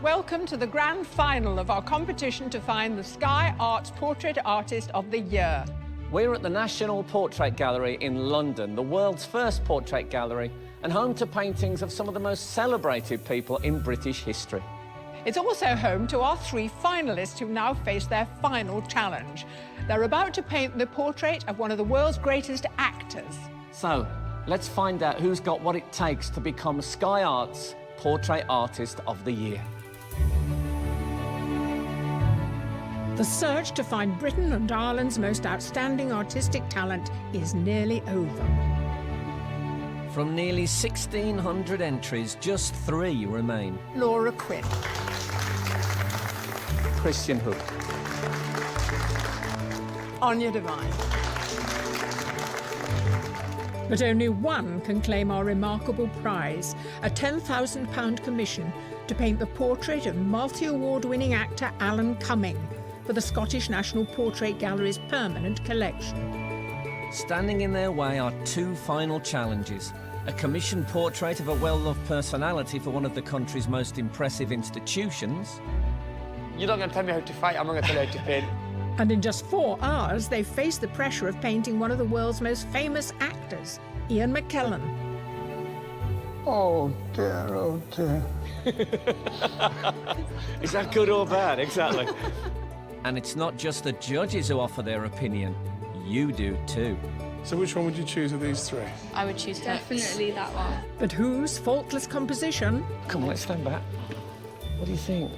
Welcome to the grand final of our competition to find the Sky Arts Portrait Artist of the Year. We're at the National Portrait Gallery in London, the world's first portrait gallery, and home to paintings of some of the most celebrated people in British history. It's also home to our 3 finalists who now face their final challenge. They're about to paint the portrait of one of the world's greatest actors. So, let's find out who's got what it takes to become Sky Arts Portrait Artist of the Year. The search to find Britain and Ireland's most outstanding artistic talent is nearly over. From nearly 1,600 entries, just 3 remain. Laura Quinn. Christian Hook. Anya Devine. But only one can claim our remarkable prize, a £10,000 commission to paint the portrait of multi-award-winning actor Alan Cumming for the Scottish National Portrait Gallery's permanent collection. Standing in their way are 2 final challenges. A commissioned portrait of a well-loved personality for one of the country's most impressive institutions. You're not going to tell me how to fight, I'm not going to tell you how to paint. And in just 4 hours, they face the pressure of painting one of the world's most famous actors, Ian McKellen. Oh dear, oh dear. Is that good or bad? Exactly. And it's not just the judges who offer their opinion. You do too. So which one would you choose of these 3? I would choose definitely that one. But whose faultless composition? Come on, let's stand back. What do you think?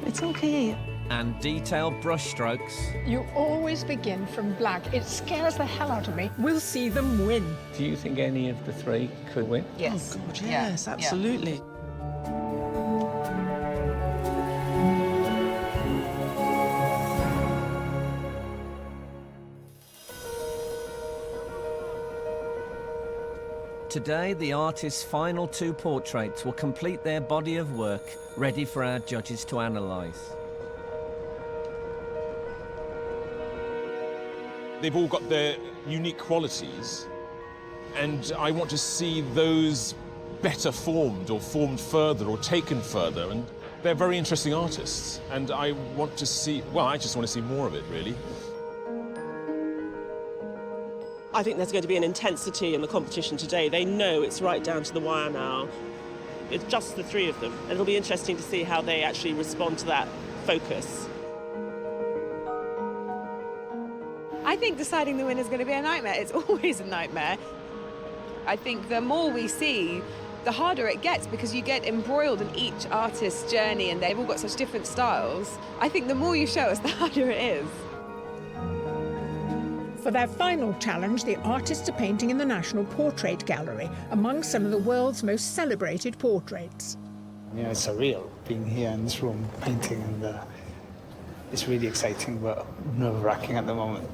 It's okay. And detailed brushstrokes. You always begin from blank. It scares the hell out of me. We'll see them win. Do you think any of the 3 could win? Yes. Oh, God, yes, absolutely. Today, the artist's final 2 portraits will complete their body of work, ready for our judges to analyse. They've all got their unique qualities, and I want to see those better formed or formed further or taken further, and they're very interesting artists, and I want to see, well, I just want to see more of it, really. I think there's going to be an intensity in the competition today. They know it's right down to the wire now. It's just the 3 of them, and it'll be interesting to see how they actually respond to that focus. I think deciding the winner is going to be a nightmare. It's always a nightmare. I think the more we see, the harder it gets because you get embroiled in each artist's journey and they've all got such different styles. I think the more you show us, the harder it is. For their final challenge, the artists are painting in the National Portrait Gallery, among some of the world's most celebrated portraits. You know, it's surreal being here in this room painting, and it's really exciting but nerve-wracking at the moment.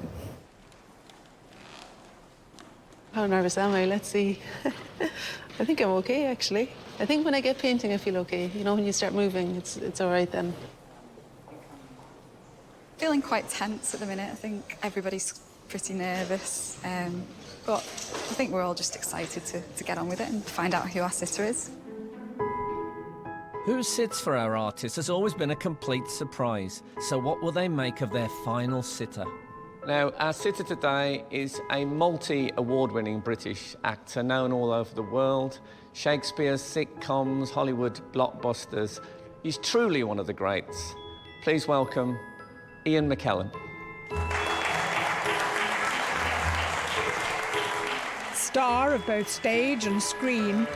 How nervous am I? Let's see. I think I'm okay, actually. I think when I get painting, I feel okay. You know, when you start moving, it's all right then. Feeling quite tense at the minute. I think everybody's pretty nervous. But I think we're all just excited to get on with it and find out who our sitter is. Who sits for our artists has always been a complete surprise. So what will they make of their final sitter? Now, our sitter today is a multi-award-winning British actor known all over the world. Shakespeare's sitcoms, Hollywood blockbusters. He's truly one of the greats. Please welcome Ian McKellen. Star of both stage and screen,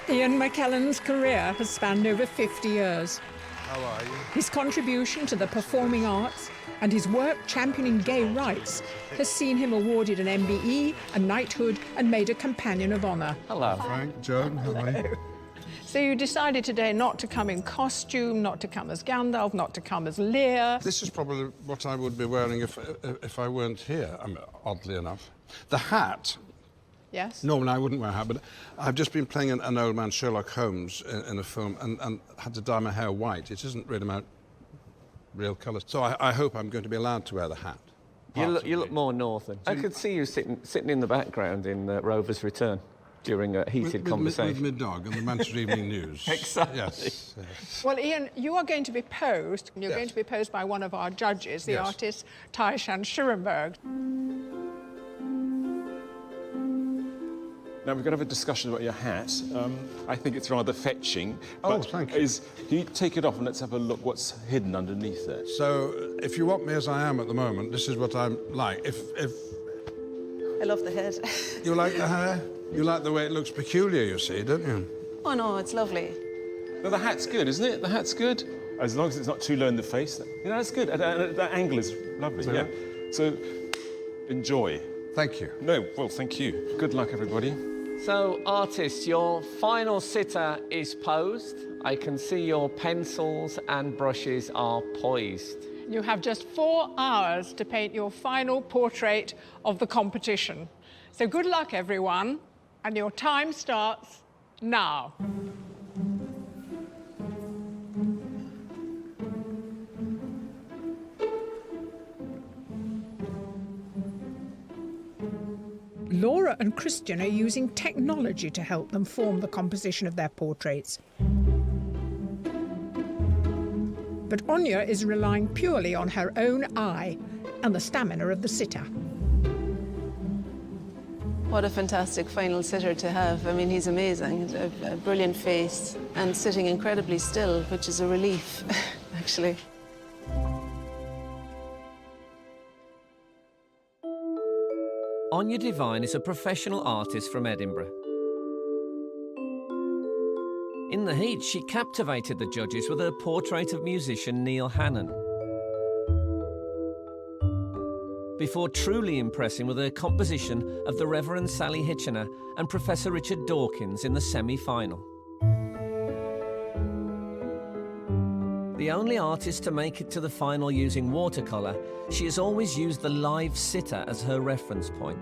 Ian McKellen's career has spanned over 50 years. How are you? His contribution to the performing arts and his work championing gay rights has seen him awarded an MBE, a knighthood, and made a Companion of Honour. Hello. Frank, Joan, how are you? So you decided today not to come in costume, not to come as Gandalf, not to come as Lear. This is probably what I would be wearing if I weren't here, oddly enough. The hat. Yes? Normally I wouldn't wear a hat, but I've just been playing an old man, Sherlock Holmes, in a film, and had to dye my hair white. It isn't really my real colour. So I hope I'm going to be allowed to wear the hat. You look more northern. I could see you sitting in the background in Rover's Return. during a heated conversation. With my dog and the Manchester Evening News. Exactly. Yes. Well, Ian, you are going to be posed. You're going to be posed by one of our judges, the artist Taishan Schurenberg. Now, we're going to have a discussion about your hat. I think it's rather fetching. Oh, but thank you. Can you take it off and let's have a look what's hidden underneath it? So, if you want me as I am at the moment, this is what I'm like. If I love the head. you like the hair, you like the way it looks peculiar, you see, don't you? Oh, no, it's lovely. No, the hat's good, isn't it? The hat's good. As long as it's not too low in the face. You know, that's good. That angle is lovely, yeah. So, enjoy. Thank you. No, well, thank you. Good luck, everybody. So, artists, your final sitter is posed. I can see your pencils and brushes are poised. You have just 4 hours to paint your final portrait of the competition. So good luck, everyone, and your time starts now. Laura and Christian are using technology to help them form the composition of their portraits. But Anya is relying purely on her own eye and the stamina of the sitter. What a fantastic final sitter to have. I mean, he's amazing. He's a brilliant face and sitting incredibly still, which is a relief, actually. Anya Devine is a professional artist from Edinburgh. In the heat, she captivated the judges with her portrait of musician Neil Hannon, before truly impressing with her composition of the Reverend Sally Hitchener and Professor Richard Dawkins in the semi-final. The only artist to make it to the final using watercolour, she has always used the live sitter as her reference point.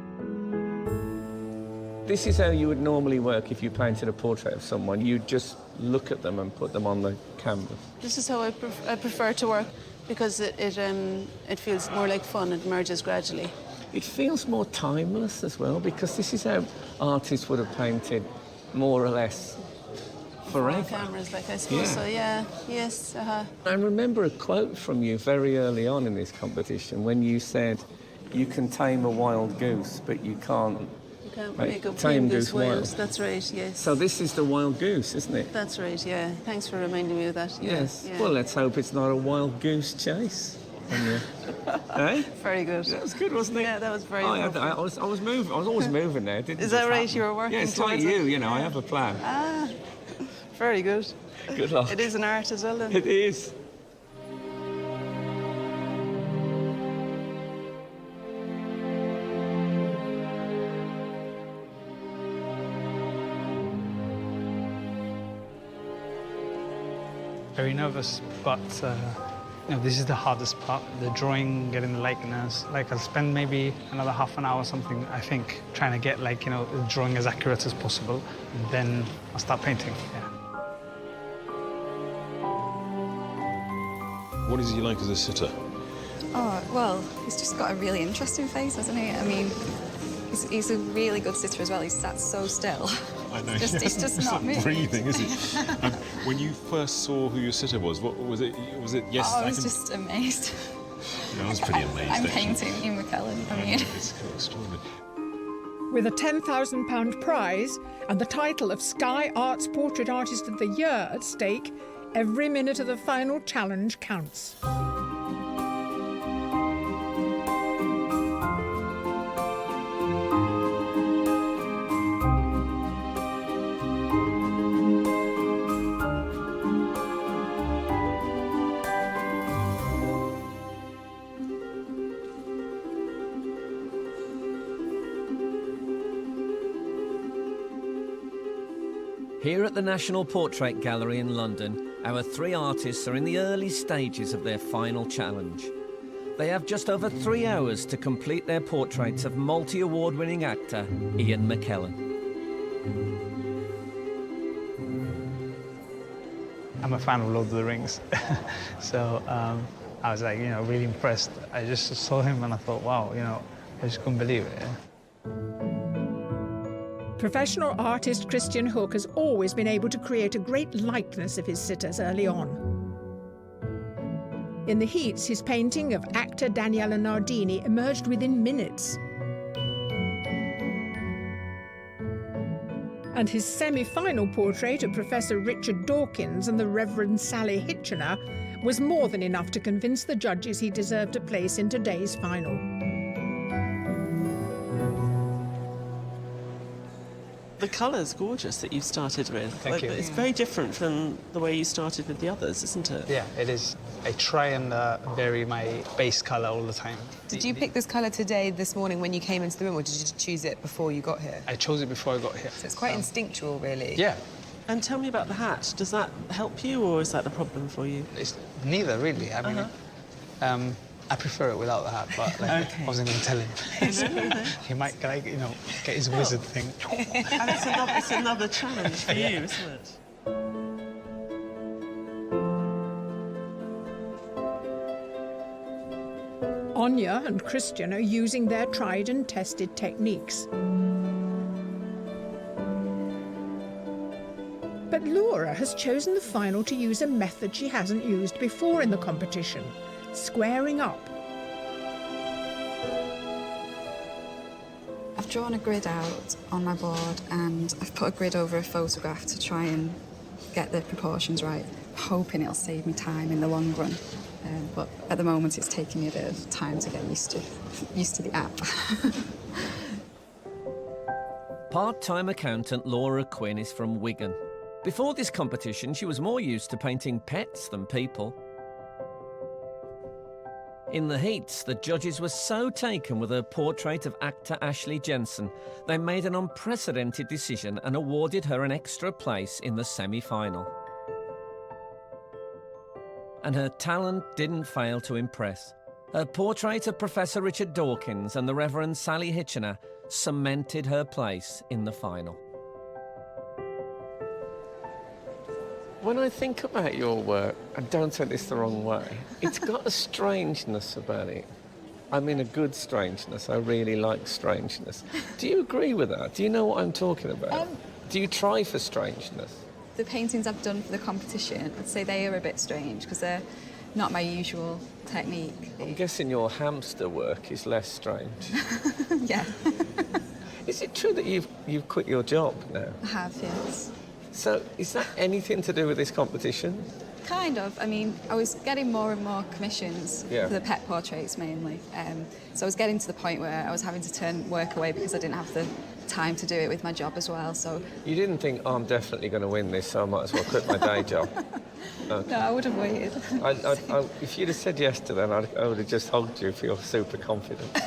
This is how you would normally work if you painted a portrait of someone. You'd just look at them and put them on the canvas. This is how I prefer to work because it feels more like fun. It merges gradually. It feels more timeless as well because this is how artists would have painted more or less forever. Cameras, like I suppose so, yeah. Yes, I remember a quote from you very early on in this competition when you said, "You can tame a wild goose, but you can't make a tame goose wild." wild." That's right, yes. So this is the wild goose, isn't it? That's right, yeah. Thanks for reminding me of that. Yes. Yeah. Well, let's hope it's not a wild goose chase. Eh? Very good. That was good, wasn't it? Yeah, that was very good. I was moving. I was always moving there. Is that right? You were working Yeah, it's like towards you, it? you know, I have a plan. Ah, very good. Good luck. It is an art as well, then. It is. Very nervous, but this is the hardest part, the drawing, getting the likeness. Like, I'll spend maybe another half an hour or something, I think, trying to get, like, the drawing as accurate as possible, and then I'll start painting, yeah. What is he like as a sitter? Oh, well, he's just got a really interesting face, hasn't he? I mean, he's a really good sitter as well. He's sat so still. I know. He's just not moving. breathing, is he? When you first saw who your sitter was, what was it? Was it yes? Oh, I was just amazed. I was pretty amazed. I'm actually. painting Ian McKellen. I mean, It's extraordinary. With a £10,000 prize and the title of Sky Arts Portrait Artist of the Year at stake, every minute of the final challenge counts. Here at the National Portrait Gallery in London, our 3 artists are in the early stages of their final challenge. They have just over 3 hours to complete their portraits of multi-award-winning actor Ian McKellen. I'm a fan of Lord of the Rings, so I was like, really impressed. I just saw him and I thought, wow, I just couldn't believe it. Yeah. Professional artist Christian Hook has always been able to create a great likeness of his sitters early on. In the heats, his painting of actor Daniela Nardini emerged within minutes. And his semi-final portrait of Professor Richard Dawkins and the Reverend Sally Hitchener was more than enough to convince the judges he deserved a place in today's final. The colour's gorgeous that you've started with. Thank you. It's very different from the way you started with the others, isn't it? Yeah, it is. I try and vary my base colour all the time. Did you pick this colour today, this morning, when you came into the room, or did you choose it before you got here? I chose it before I got here. So it's quite instinctual, really. Yeah. And tell me about the hat. Does that help you, or is that a problem for you? It's neither, really. I mean, I prefer it without the hat, but like, I wasn't going to tell him. He might, like, you know, get his wizard thing. And it's another challenge for you, isn't it? Anya and Christian are using their tried and tested techniques. But Laura has chosen the final to use a method she hasn't used before in the competition: squaring up. I've drawn a grid out on my board and I've put a grid over a photograph to try and get the proportions right, hoping it'll save me time in the long run. But at the moment it's taking me a bit of time to get used to the app. Part-time accountant Laura Quinn is from Wigan. Before this competition, she was more used to painting pets than people. In the heats, the judges were so taken with her portrait of actor Ashley Jensen, they made an unprecedented decision and awarded her an extra place in the semi-final. And her talent didn't fail to impress. Her portrait of Professor Richard Dawkins and the Reverend Sally Hitchener cemented her place in the final. When I think about your work, and don't take this the wrong way, it's got a strangeness about it. I mean a good strangeness. I really like strangeness. Do you agree with that? Do you know what I'm talking about? Do you try for strangeness? The paintings I've done for the competition, I'd say they are a bit strange because they're not my usual technique. I'm guessing your hamster work is less strange. Yeah. Is it true that you've quit your job now? I have, yes. So is that anything to do with this competition? Kind of. I mean, I was getting more and more commissions for the pet portraits mainly. So I was getting to the point where I was having to turn work away because I didn't have the time to do it with my job as well. So you didn't think, oh, I'm definitely going to win this, so I might as well quit my day job? Okay. No, I would have waited. If you'd have said yes to that, I would have just hugged you for your super confidence.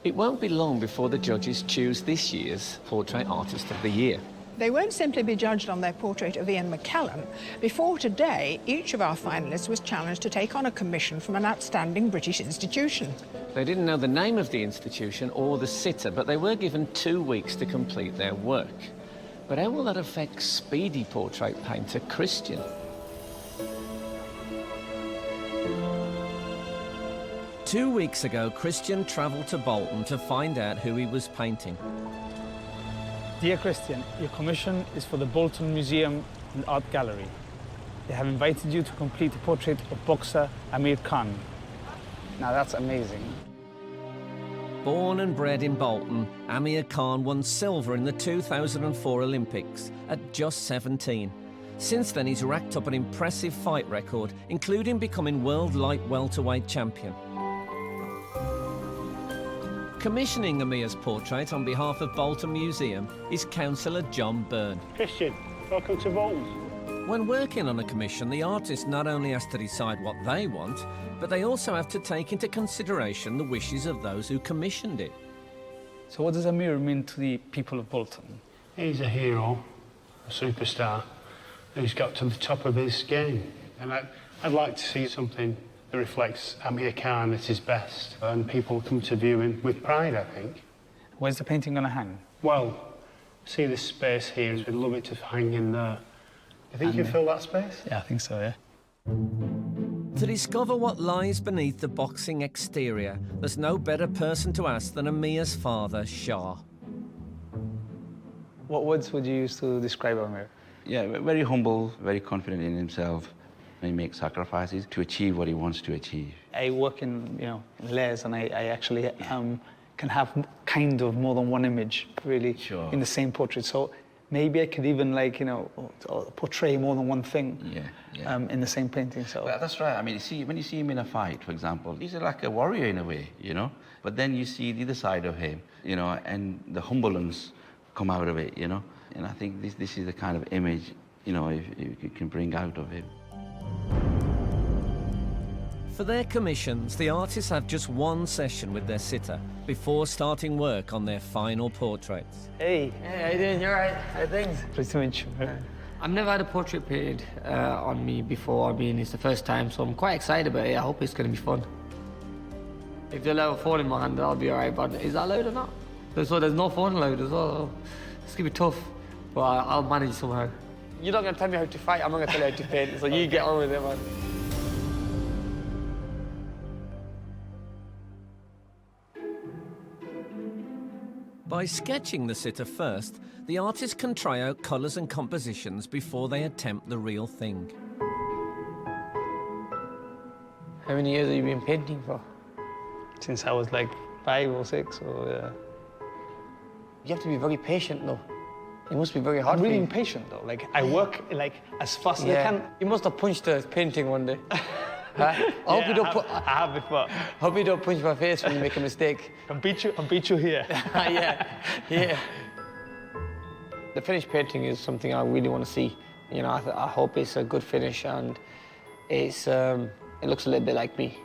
It won't be long before the judges choose this year's Portrait Artist of the Year. They won't simply be judged on their portrait of Ian McKellen. Before today, each of our finalists was challenged to take on a commission from an outstanding British institution. They didn't know the name of the institution or the sitter, but they were given 2 weeks to complete their work. But how will that affect speedy portrait painter Christian? Two weeks ago, Christian travelled to Bolton to find out who he was painting. Dear Christian, your commission is for the Bolton Museum and Art Gallery. They have invited you to complete a portrait of boxer Amir Khan. Now that's amazing. Born and bred in Bolton, Amir Khan won silver in the 2004 Olympics at just 17. Since then, he's racked up an impressive fight record, including becoming world light welterweight champion. Commissioning Amir's portrait on behalf of Bolton Museum is Councillor John Byrne. Christian, welcome to Bolton. When working on a commission, the artist not only has to decide what they want, but they also have to take into consideration the wishes of those who commissioned it. So what does Amir mean to the people of Bolton? He's a hero, a superstar, who's got to the top of his game. And I'd like to see something that reflects Amir Khan at his best, and people come to view him with pride, I think. Where's the painting going to hang? Well, see this space here, we'd love it to hang in there. You think you fill that space? Yeah, I think so, yeah. To discover what lies beneath the boxing exterior, there's no better person to ask than Amir's father, Shah. What words would you use to describe Amir? Yeah, very humble, very confident in himself. He makes sacrifices to achieve what he wants to achieve. I work in, layers, and I actually can have kind of more than one image, really, in the same portrait. So maybe I could even, portray more than one thing in the same painting. So well, that's right. I mean, when you see him in a fight, for example, he's like a warrior in a way, But then you see the other side of him, and the humbleness come out of it, And I think this is the kind of image, if you can bring out of him. For their commissions, the artists have just one session with their sitter before starting work on their final portraits. Hey. Hey, how you doing? You all right? How things? Pleased to meet you. I've never had a portrait painted on me before. I mean, it's the first time, so I'm quite excited about it. I hope it's going to be fun. If they'll have a phone in my hand, I'll be all right, but is that allowed or not? So there's no phone allowed as well. It's going to be tough, but I'll manage somehow. You're not going to tell me how to fight, I'm not going to tell you how to paint, so you get on with it, man. By sketching the sitter first, the artists can try out colours and compositions before they attempt the real thing. How many years have you been painting for? Since I was like 5 or 6, or yeah. You have to be very patient, though. It must be very hard. I'm really for you. impatient, though. I work as fast as I can. You must have punched a painting one day. I hope you don't I have before. Hope you don't punch my face when you make a mistake. I'll beat you here. yeah. The finished painting is something I really want to see. I hope it's a good finish and it looks a little bit like me.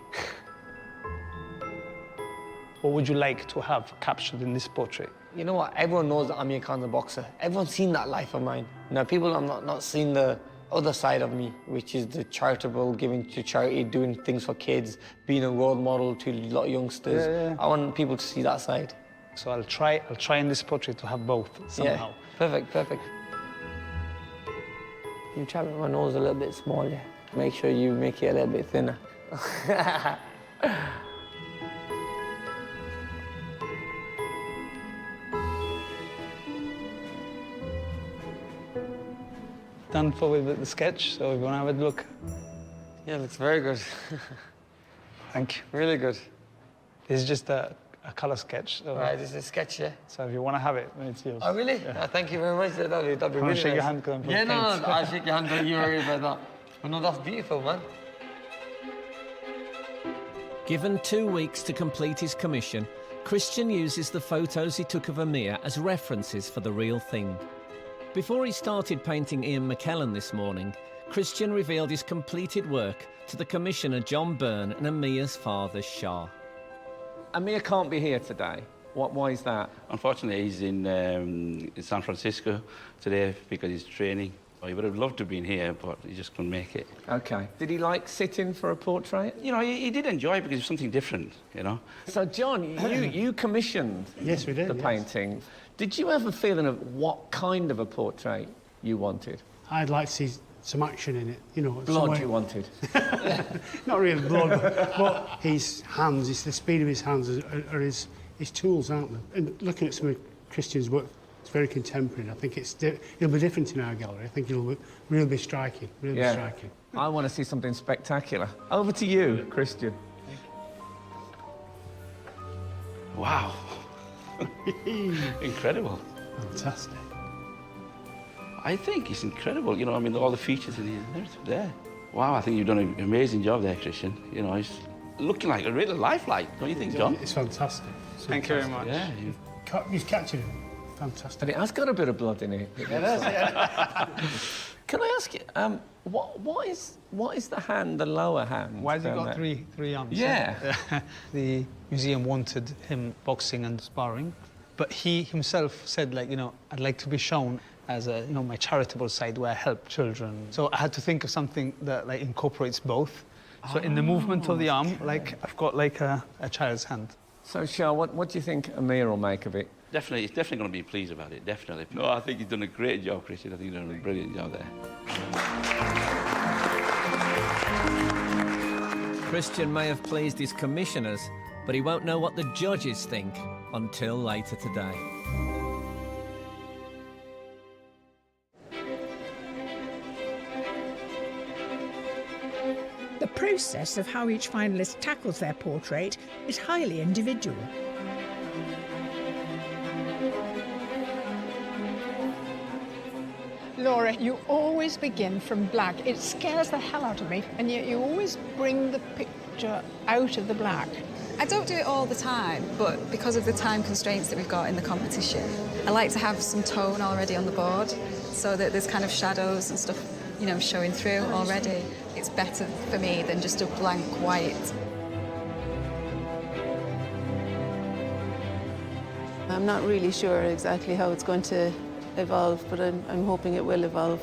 What would you like to have captured in this portrait? You know what? Everyone knows that Amir Khan's a boxer. Everyone's seen that life of mine. Now, people have not seen the other side of me, which is the charitable, giving to charity, doing things for kids, being a role model to a lot of youngsters. Yeah. I want people to see that side. So I'll try in this portrait to have both somehow. Yeah, perfect. You try to make my nose a little bit smaller. Make sure you make it a little bit thinner. Done with the sketch, so if you want to have a look. Yeah, it looks very good. Thank you. Really good. This is just a colour sketch. So right, this is a sketch, yeah? So if you want to have it, then it's yours. Oh, really? Yeah. Thank you very much. That'd be really shake nice. your hand, 'cause I'm Yeah, no, paint. I'll shake your hand, don't you worry about that. But no, that's beautiful, man. Given 2 weeks to complete his commission, Christian uses the photos he took of Amir as references for the real thing. Before he started painting Ian McKellen this morning, Christian revealed his completed work to the commissioner John Byrne and Amir's father Shah. Amir can't be here today. Why is that? Unfortunately, he's in San Francisco today because he's training. He would have loved to have been here, but he just couldn't make it. OK. Did he like sitting for a portrait? He did enjoy it because it was something different, So, John, you commissioned yes, we did, the painting. Did you have a feeling of what kind of a portrait you wanted? I'd like to see some action in it, Blood you wanted? Not really blood, but his hands, it's the speed of his hands are his tools, aren't they? And looking at some of Christian's work, it's very contemporary. I think it'll be different in our gallery. I think it'll really be striking, be striking. I want to see something spectacular. Over to you, Christian. Wow. Incredible. Fantastic. I think it's incredible. All the features in here, they're there. Wow, I think you've done an amazing job there, Christian. It's looking like a real lifelike, don't you think, John? It's fantastic. Thank you very much. Yeah. You've captured it. Fantastic. But it has got a bit of blood in it. Yeah. Can I ask you, what is the hand, the lower hand? Why has he down got there? three arms? Yeah. The museum wanted him boxing and sparring, but he himself said, I'd like to be shown as my charitable side where I help children. So I had to think of something that incorporates both. So in the movement of the arm, I've got a child's hand. So, Shah, what do you think Amir will make of it? Definitely, he's definitely going to be pleased about it, definitely. No, I think he's done a great job, Christian. I think he's done a brilliant job there. Christian may have pleased his commissioners, but he won't know what the judges think until later today. The process of how each finalist tackles their portrait is highly individual. Laura, you always begin from black. It scares the hell out of me, and yet you always bring the picture out of the black. I don't do it all the time, but because of the time constraints that we've got in the competition, I like to have some tone already on the board so that there's kind of shadows and stuff, you know, showing through already. It's better for me than just a blank white. I'm not really sure exactly how it's going to evolve, but I'm hoping it will evolve.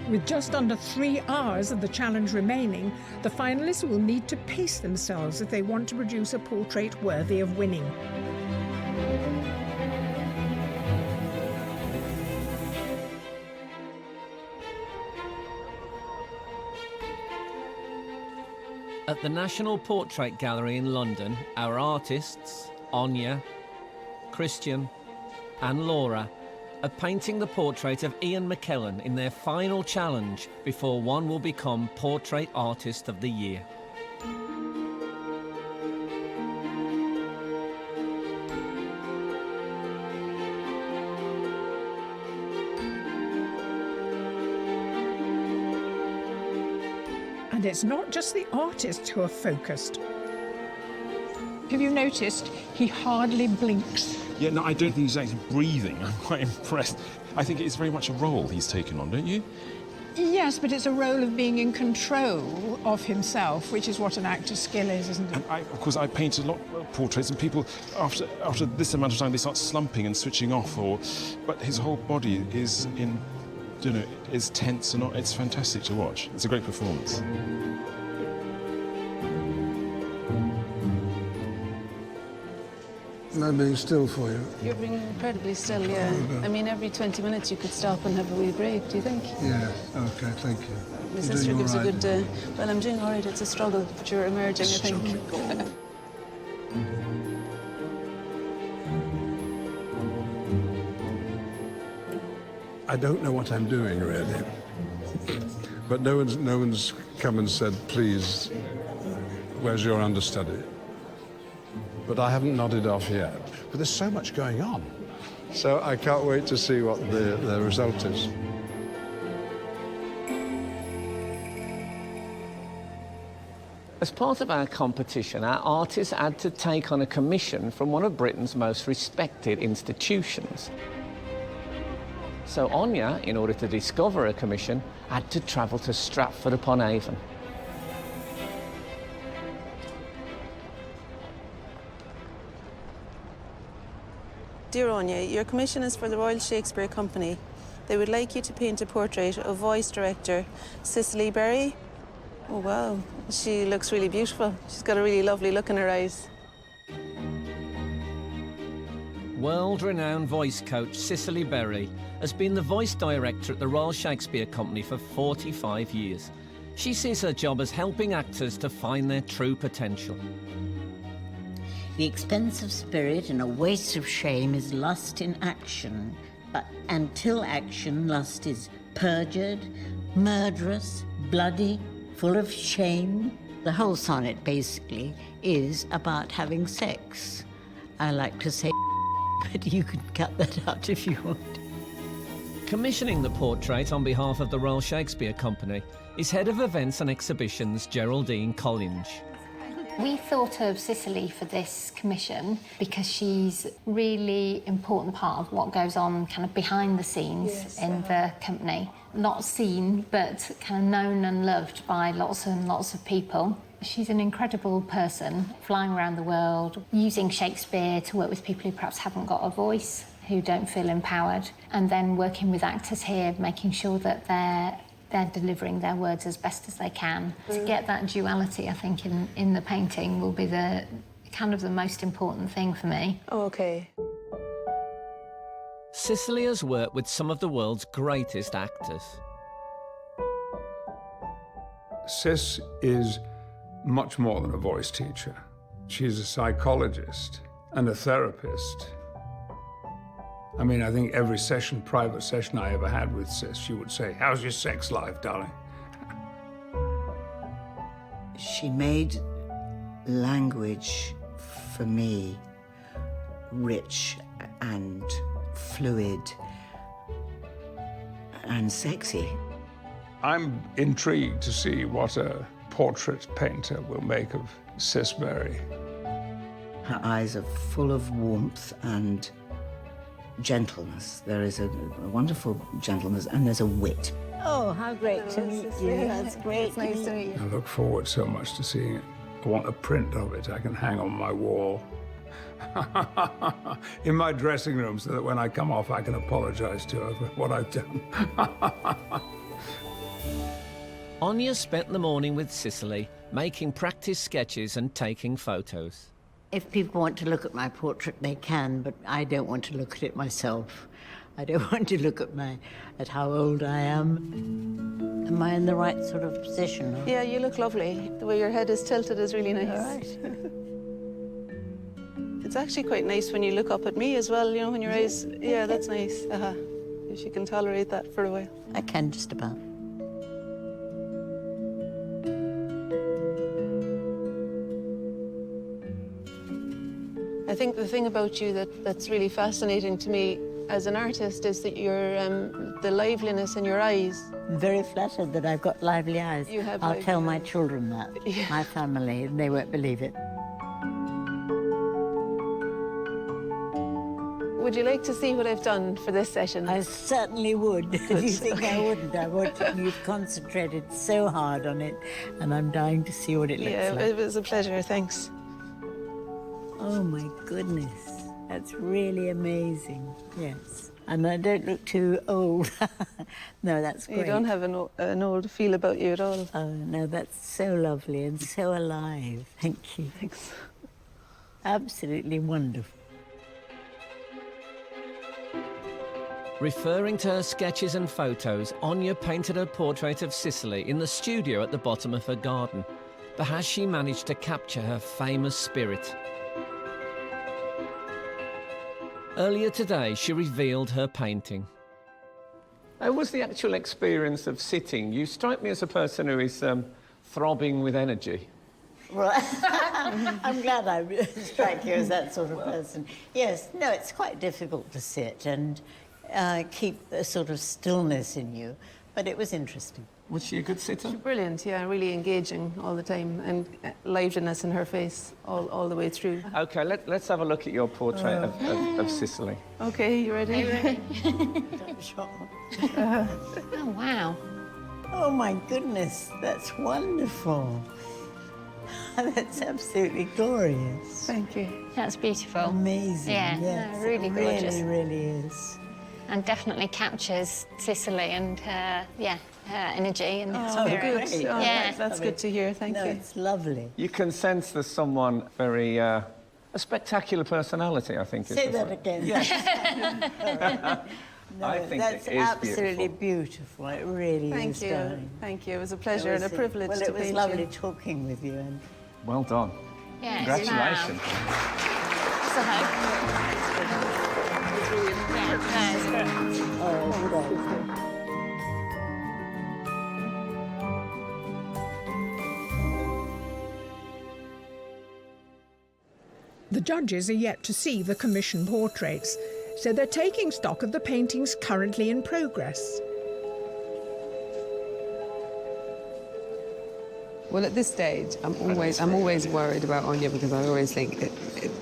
With just under 3 hours of the challenge remaining, the finalists will need to pace themselves if they want to produce a portrait worthy of winning. At the National Portrait Gallery in London, our artists, Anya, Christian and Laura, are painting the portrait of Ian McKellen in their final challenge before one will become Portrait Artist of the Year. And it's not just the artists who are focused. Have you noticed he hardly blinks? Yeah, no, I don't think he's actually breathing. I'm quite impressed. I think it's very much a role he's taken on, don't you? Yes, but it's a role of being in control of himself, which is what an actor's skill is, isn't it? And of course, I painted a lot of portraits, and people, after this amount of time, they start slumping and switching off. But his whole body is is tense, and it's fantastic to watch. It's a great performance. Am I being still for you? You're being incredibly still, yeah. I mean, every 20 minutes you could stop and have a wee break, do you think? Yeah, OK, thank you. My sister gives a good... well, I'm doing all right. It's a struggle, but you're emerging, I think. I don't know what I'm doing, really. But no one's come and said, please, where's your understudy? But I haven't nodded off yet. But there's so much going on. So I can't wait to see what the result is. As part of our competition, our artists had to take on a commission from one of Britain's most respected institutions. So Anya, in order to discover a commission, had to travel to Stratford-upon-Avon. Dear Anya, your commission is for the Royal Shakespeare Company. They would like you to paint a portrait of voice director Sicily Berry. Oh, wow. She looks really beautiful. She's got a really lovely look in her eyes. World-renowned voice coach Sicily Berry has been the voice director at the Royal Shakespeare Company for 45 years. She sees her job as helping actors to find their true potential. The expense of spirit and a waste of shame is lust in action. But until action, lust is perjured, murderous, bloody, full of shame. The whole sonnet, basically, is about having sex. I like to say but you can cut that out if you want. Commissioning the portrait on behalf of the Royal Shakespeare Company is Head of Events and Exhibitions Geraldine Collins. We thought of Sicily for this commission because she's a really important part of what goes on kind of behind the scenes in the company. Not seen, but kind of known and loved by lots and lots of people. She's an incredible person, flying around the world, using Shakespeare to work with people who perhaps haven't got a voice, who don't feel empowered, and then working with actors here, making sure that they're delivering their words as best as they can. To get that duality, I think, in the painting will be the kind of the most important thing for me. Oh, OK. Sicily has worked with some of the world's greatest actors. Sis is much more than a voice teacher. She's a psychologist and a therapist. I mean, I think every session, private session I ever had with Sis, she would say, "How's your sex life, darling?" She made language, for me, rich and fluid and sexy. I'm intrigued to see what a portrait painter will make of Sis Berry. Her eyes are full of warmth and gentleness. There is a wonderful gentleness and there's a wit. Oh, how great to meet you. That's great. It's nice to meet you. I look forward so much to seeing it. I want a print of it I can hang on my wall in my dressing room so that when I come off I can apologize to her for what I've done. Anya spent the morning with Sicily, making practice sketches and taking photos. If people want to look at my portrait, they can, but I don't want to look at it myself. I don't want to look at how old I am. Am I in the right sort of position? Or? Yeah, you look lovely. The way your head is tilted is really nice. All right. It's actually quite nice when you look up at me as well, you know, when your eyes... Yeah, that's nice. If you can tolerate that for a while. I can just about. I think the thing about you that's really fascinating to me as an artist is that the liveliness in your eyes. I'm very flattered that I've got lively eyes. You have I'll lively tell my eyes. children that, Yeah. my family, and they won't believe it. Would you like to see what I've done for this session? I certainly would. Do you think I wouldn't? You've concentrated so hard on it, and I'm dying to see what it looks Yeah, like. it was a pleasure, thanks. Oh, my goodness. That's really amazing. Yes. And I don't look too old. No, that's great. You don't have an old feel about you at all. Oh, no, that's so lovely and so alive. Thank you. Thanks. Absolutely wonderful. Referring to her sketches and photos, Anya painted her portrait of Sicily in the studio at the bottom of her garden. But has she managed to capture her famous spirit? Earlier today, she revealed her painting. How was the actual experience of sitting? You strike me as a person who is throbbing with energy. Well, I'm glad I strike you as that sort of person. Yes, no, it's quite difficult to sit and keep a sort of stillness in you, but it was interesting. Was she a good sitter? Brilliant, yeah, really engaging all the time and liveliness in her face all the way through. OK, let's have a look at your portrait of Sicily. OK, you ready? Oh, wow. Oh, my goodness, that's wonderful. That's absolutely glorious. Thank you. That's beautiful. Amazing. Yeah, yes, no, really it gorgeous. really is. And definitely captures Sicily and her, her energy and Oh, spirit. good. Oh, Yeah. that's good to hear. Thank No, you. it's lovely. You can sense there's someone very... a spectacular personality, I think. Say that again. No, I think that's it is absolutely beautiful. It really Thank is, you. darling. Thank you. It was a pleasure and a privilege well, to it was paint lovely you. talking with you. And Well done. Yeah, Congratulations. So, yeah, no, it's great. The judges are yet to see the commission portraits, so they're taking stock of the paintings currently in progress. Well, at this stage, I'm always worried about Anya because I always think it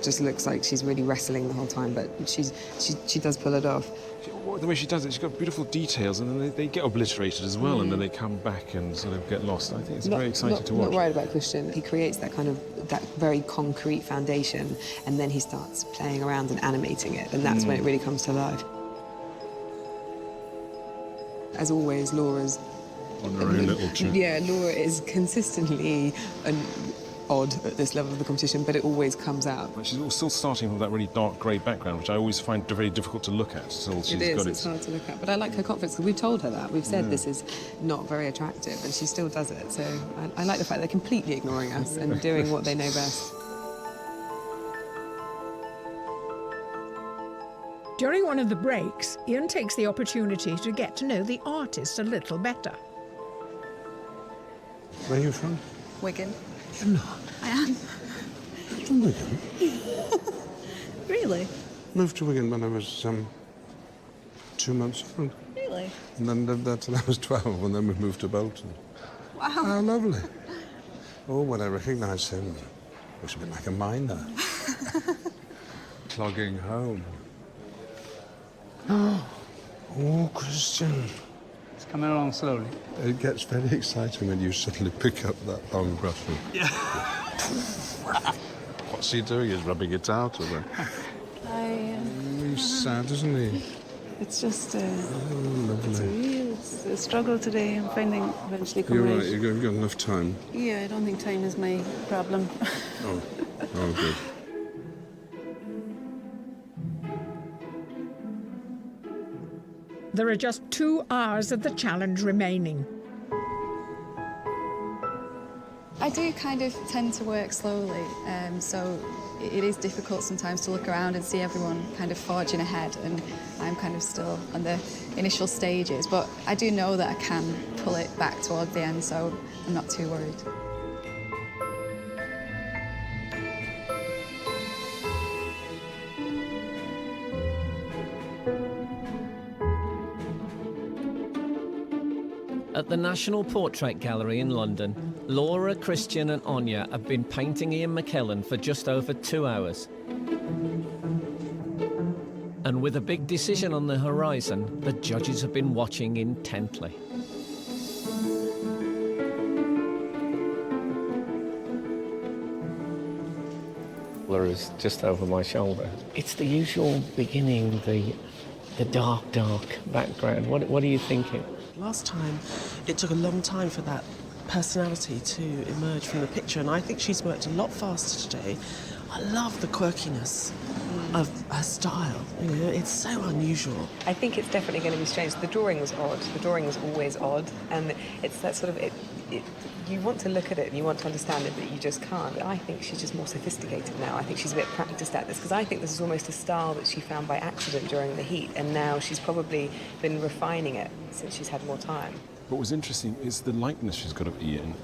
just looks like she's really wrestling the whole time, but she does pull it off. The way she does it, she's got beautiful details, and then they get obliterated as well, and then they come back and sort of get lost. I think it's very exciting to watch. Not worried about Christian. He creates that very concrete foundation, and then he starts playing around and animating it, and that's when it really comes to life. As always, Laura's on her own little trip. Yeah, Laura is consistently odd at this level of the competition, but it always comes out. But she's still starting from that really dark grey background, which I always find very difficult to look at. Still, she's It's hard to look at, but I like her confidence, because we've told her that. We've said this is not very attractive, and she still does it. So I like the fact they're completely ignoring us and doing what they know best. During one of the breaks, Ian takes the opportunity to get to know the artist a little better. Where are you from? Wigan. You're not. I am. From Wigan? Really? Moved to Wigan when I was 2 months old. Really? And then lived there till I was 12, and then we moved to Bolton. Wow. How lovely. Oh, when I recognised him, looks a bit like a miner. Clogging home. Oh, Christian. It's coming along slowly. It gets very exciting when you suddenly pick up that long brush. Yeah. What's he doing? He's rubbing it out, or what? He's sad, isn't he? It's just Lovely. it's a struggle today. I'm finding eventually You're coming right, out. you've got enough time. Yeah, I don't think time is my problem. Oh, good. There are just 2 hours of the challenge remaining. I do kind of tend to work slowly, so it is difficult sometimes to look around and see everyone kind of forging ahead, and I'm kind of still on the initial stages, but I do know that I can pull it back toward the end, so I'm not too worried. At the National Portrait Gallery in London, Laura, Christian and Anya have been painting Ian McKellen for just over 2 hours. And with a big decision on the horizon, the judges have been watching intently. Laura's just over my shoulder. It's the usual beginning, the dark background. What are you thinking? Last time, it took a long time for that personality to emerge from the picture, and I think she's worked a lot faster today. I love the quirkiness of her style. You know, it's so unusual. I think it's definitely going to be strange. The drawing was odd. The drawing was always odd, and it's that sort of you want to look at it and you want to understand it, but you just can't. But I think she's just more sophisticated now. I think she's a bit practiced at this, because I think this is almost a style that she found by accident during the heat, and now she's probably been refining it since she's had more time. What was interesting is the likeness she's got of Ian.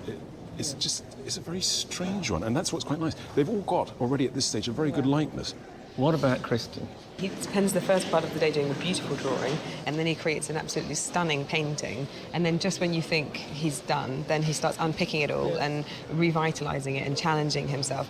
It's a very strange one, and that's what's quite nice. They've all got, already at this stage, a very good likeness. What about Christian? He spends the first part of the day doing a beautiful drawing, and then he creates an absolutely stunning painting, and then just when you think he's done, then he starts unpicking it all and revitalising it and challenging himself.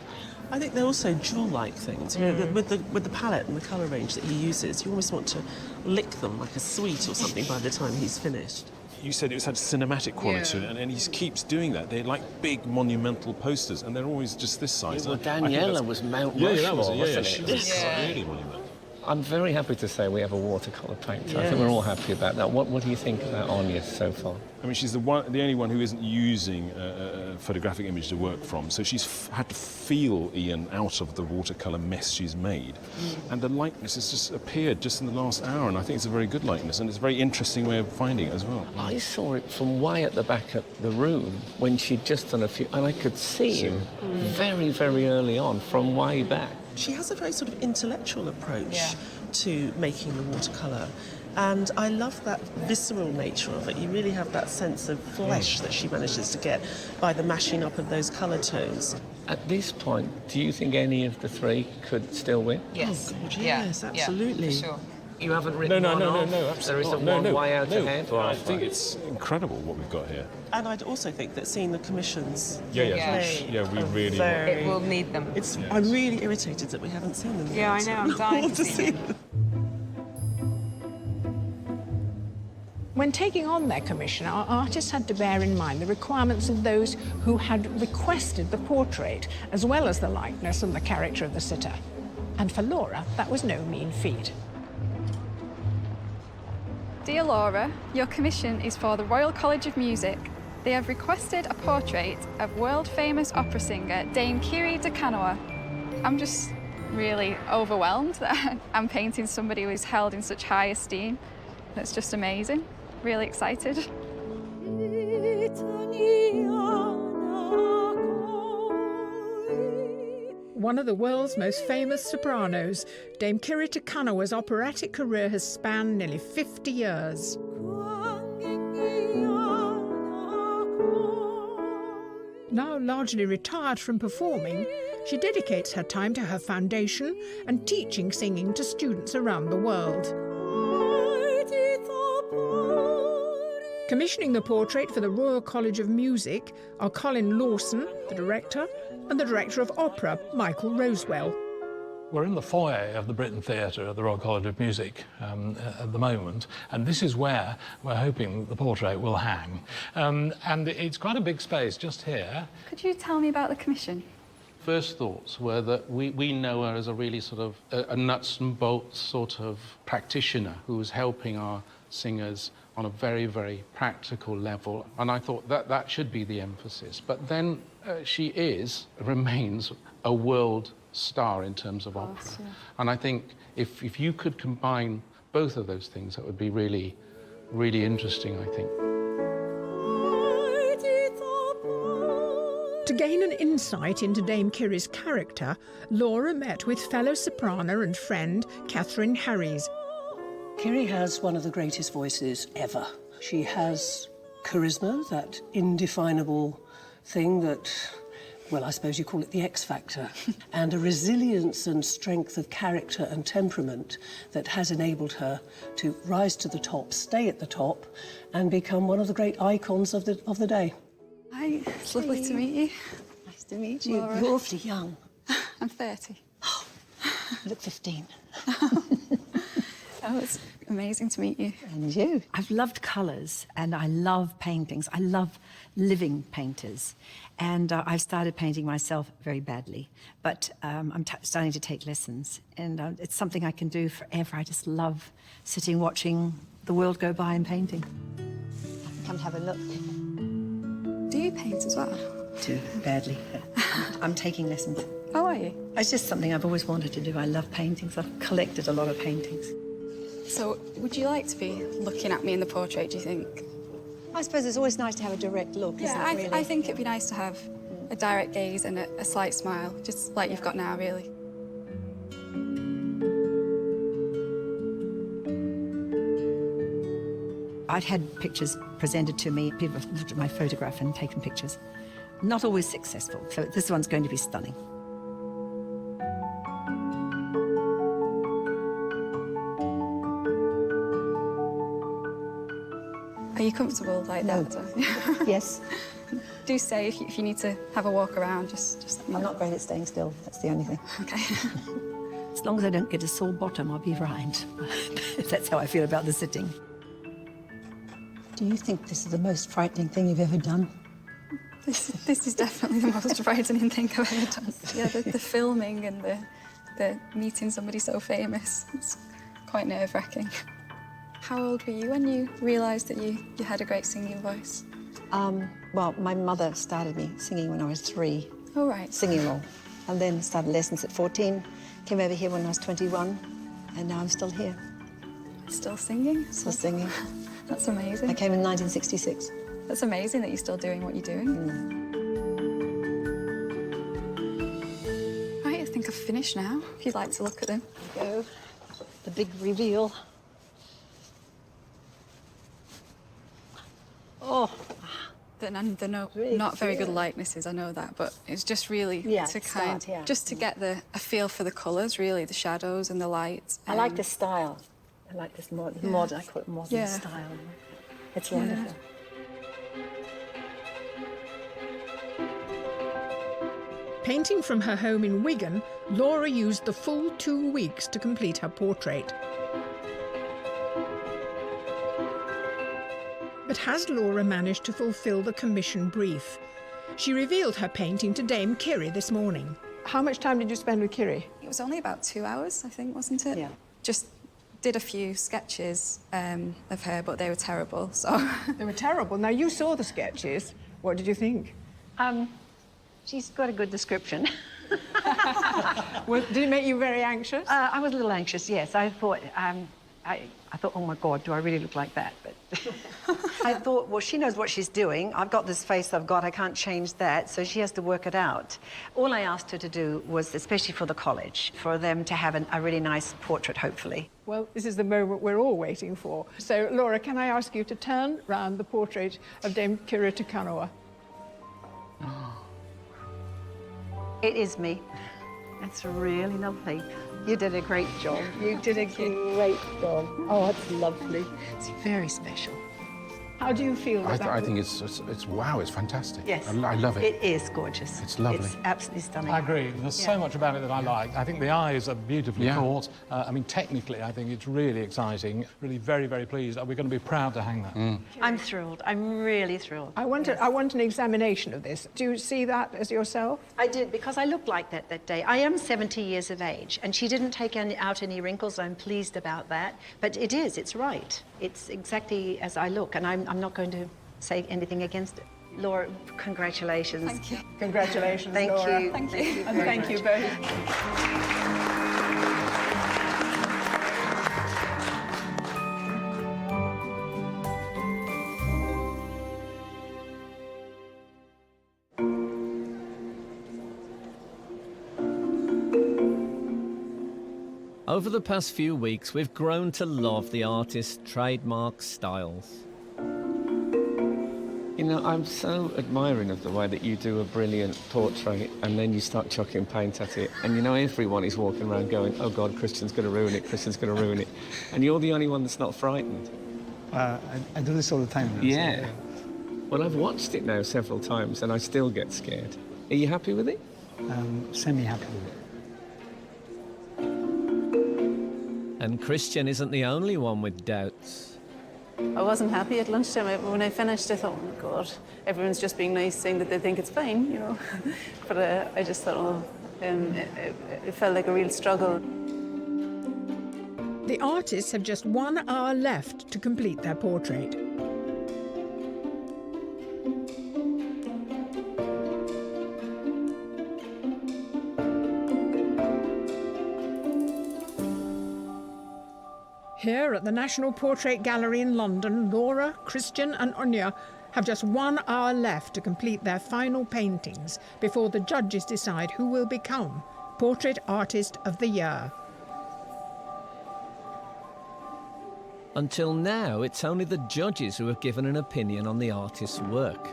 I think they're also jewel-like things. You know, with the palette and the colour range that he uses, you almost want to lick them like a sweet or something by the time he's finished. You said it had cinematic quality, and he keeps doing that. They're like big monumental posters, and they're always just this size. Well, Daniela was Mount Rushmore, wasn't she it? was really monumental. I'm very happy to say we have a watercolour painter. I think we're all happy about that. What do you think about Anya so far? I mean, she's the only one who isn't using a photographic image to work from, so she's had to feel Ian out of the watercolour mess she's made. And the likeness has just appeared just in the last hour, and I think it's a very good likeness, and it's a very interesting way of finding it as well. I saw it from way at the back of the room when she'd just done a few, and I could see him very, very early on from way back. She has a very sort of intellectual approach to making the watercolour. And I love that visceral nature of it. You really have that sense of flesh that she manages to get by the mashing up of those colour tones. At this point, do you think any of the three could still win? Yes. Oh, God, yes, absolutely. Yeah, for sure. You haven't written No, one off? absolutely. There isn't one way out ahead? I think it's incredible what we've got here. And I'd also think that seeing the commissions... We really... It will need them. I'm really irritated that we haven't seen them yet. Yeah, I know, I'm dying to see them. When taking on their commission, our artists had to bear in mind the requirements of those who had requested the portrait, as well as the likeness and the character of the sitter. And for Laura, that was no mean feat. Dear Laura, your commission is for the Royal College of Music, They have requested a portrait of world-famous opera singer Dame Kiri de Canoa. I'm just really overwhelmed that I'm painting somebody who's held in such high esteem. That's just amazing. Really excited. One of the world's most famous sopranos, Dame Kiri de Canoa's operatic career has spanned nearly 50 years. Now largely retired from performing, she dedicates her time to her foundation and teaching singing to students around the world. Commissioning the portrait for the Royal College of Music are Colin Lawson, the director, and the director of opera, Michael Rosewell. We're in the foyer of the Britten Theatre at the Royal College of Music at the moment, and this is where we're hoping the portrait will hang. And it's quite a big space just here. Could you tell me about the commission? First thoughts were that we know her as a really sort of a nuts and bolts sort of practitioner who was helping our singers on a very, very practical level, and I thought that should be the emphasis. But then she remains a world star in terms of opera. Yeah. And I think if you could combine both of those things, that would be really, really interesting, I think. To gain an insight into Dame Kiri's character, Laura met with fellow soprano and friend Catherine Harries. Kiri has one of the greatest voices ever. She has charisma, that indefinable thing that, well, I suppose you call it the X factor, and a resilience and strength of character and temperament that has enabled her to rise to the top, stay at the top, and become one of the great icons of the day. Hi, it's lovely to meet you. Nice to meet you. Laura. You're awfully young. I'm 30. You look 15. Oh, it's amazing to meet you. And you. I've loved colours and I love paintings. I love living painters. And I've started painting myself very badly, but I'm starting to take lessons. And it's something I can do forever. I just love sitting, watching the world go by and painting. Come have a look. Do you paint as well? Too badly. I'm taking lessons. Oh, are you? It's just something I've always wanted to do. I love paintings. I've collected a lot of paintings. So, would you like to be looking at me in the portrait, do you think? I suppose it's always nice to have a direct look, isn't it, really? I think it'd be nice to have a direct gaze and a slight smile, just like you've got now, really. I'd had pictures presented to me. People have looked at my photograph and taken pictures. Not always successful, so this one's going to be stunning. Are you comfortable like that? Yes. Do say if you need to have a walk around, just let me know. I'm not great at staying still, that's the only thing. Okay. As long as I don't get a sore bottom, I'll be right. That's how I feel about the sitting. Do you think this is the most frightening thing you've ever done? This is definitely the most frightening thing I've ever done. Yeah, the filming and the meeting somebody so famous. It's quite nerve-wracking. How old were you when you realised that you had a great singing voice? Well, my mother started me singing when I was 3. Oh, right. Singing along. And then started lessons at 14, came over here when I was 21, and now I'm still here. Still singing? Still singing. That's amazing. I came in 1966. That's amazing that you're still doing what you're doing. Right, I think I've finished now, if you'd like to look at them. There you go. The big reveal. Oh. They're not very good likenesses, I know that, but it's just really to get a feel for the colours, really, the shadows and the light. I like this style. I like this modern, I call it modern style. It's wonderful. Painting from her home in Wigan, Laura used the full 2 weeks to complete her portrait. But has Laura managed to fulfil the commission brief? She revealed her painting to Dame Kiri this morning. How much time did you spend with Kiri? It was only about 2 hours, I think, wasn't it? Yeah. Just did a few sketches of her, but they were terrible, so... They were terrible. Now, you saw the sketches. What did you think? She's got a good description. Well, did it make you very anxious? I was a little anxious, yes. I thought, I thought, oh my God, do I really look like that? But I thought, well, she knows what she's doing. I've got this face I've got, I can't change that, so she has to work it out. All I asked her to do was, especially for the college, for them to have a really nice portrait, hopefully. Well, this is the moment we're all waiting for. So, Laura, can I ask you to turn round the portrait of Dame Kirita Kanoa? It is me. That's really lovely. You did a great job. You did a great job. Oh, it's lovely. It's very special. How do you feel about that? I think it's wow, it's fantastic. Yes. I love it. It is gorgeous. It's lovely. It's absolutely stunning. I agree. There's so much about it that I like. I think the eyes are beautifully caught. I mean, technically, I think it's really exciting. Really very, very pleased. We're going to be proud to hang that. I'm thrilled. I'm really thrilled. I want an examination of this. Do you see that as yourself? I did, because I looked like that day. I am 70 years of age, and she didn't take out any wrinkles. I'm pleased about that. But it's right. It's exactly as I look, and I'm not going to say anything against it. Laura, congratulations. Thank you. Congratulations, Thank Laura. you. Thank you. And thank you both. Over the past few weeks, we've grown to love the artist's trademark styles. You know, I'm so admiring of the way that you do a brilliant portrait and then you start chucking paint at it. And you know, everyone is walking around going, oh God, Christian's going to ruin it, Christian's going to ruin it. And you're the only one that's not frightened. I do this all the time now. Yeah. So, Well, I've watched it now several times and I still get scared. Are you happy with it? Semi-happy with it. And Christian isn't the only one with doubts. I wasn't happy at lunchtime. When I finished, I thought, oh my God, everyone's just being nice, saying that they think it's fine, you know. But I just thought, it felt like a real struggle. The artists have just 1 hour left to complete their portrait. Here at the National Portrait Gallery in London, Laura, Christian and Anya have just 1 hour left to complete their final paintings before the judges decide who will become Portrait Artist of the Year. Until now, it's only the judges who have given an opinion on the artist's work.